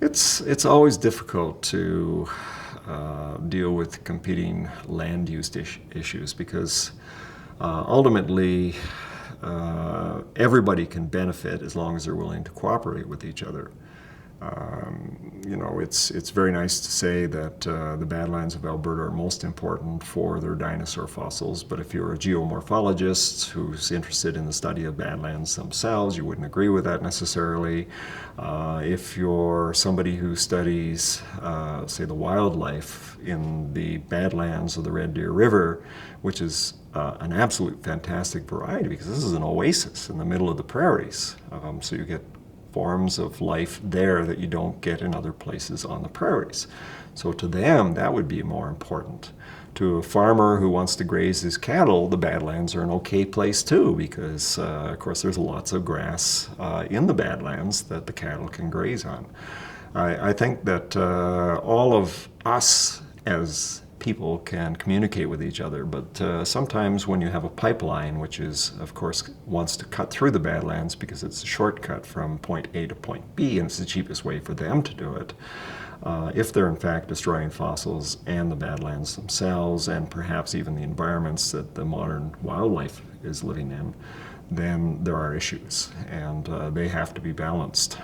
It's always difficult to deal with competing land use issues because ultimately everybody can benefit as long as they're willing to cooperate with each other. It's very nice to say that the Badlands of Alberta are most important for their dinosaur fossils, but if you're a geomorphologist who's interested in the study of Badlands themselves, you wouldn't agree with that necessarily. If you're somebody who studies, say, the wildlife in the Badlands of the Red Deer River, which is an absolute fantastic variety because this is an oasis in the middle of the prairies. So you get forms of life there that you don't get in other places on the prairies. So to them, that would be more important. To a farmer who wants to graze his cattle, the Badlands are an okay place too because, of course, there's lots of grass in the Badlands that the cattle can graze on. I think that all of us as people can communicate with each other, but sometimes when you have a pipeline, which is, of course, wants to cut through the Badlands because it's a shortcut from point A to point B, and it's the cheapest way for them to do it, if they're in fact destroying fossils and the Badlands themselves, and perhaps even the environments that the modern wildlife is living in, then there are issues, and they have to be balanced.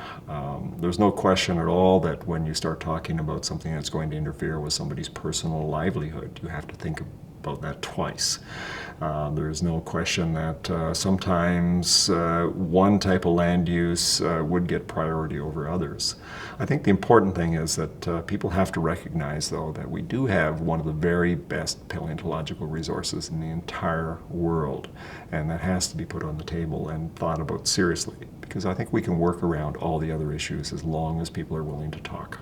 There's no question at all that when you start talking about something that's going to interfere with somebody's personal livelihood, you have to think about that twice. There's no question that sometimes one type of land use would get priority over others. I think the important thing is that people have to recognize, though, that we do have one of the very best paleontological resources in the entire world, and that has to be put on the table and thought about seriously, because I think we can work around all the other issues as long as people are willing to talk.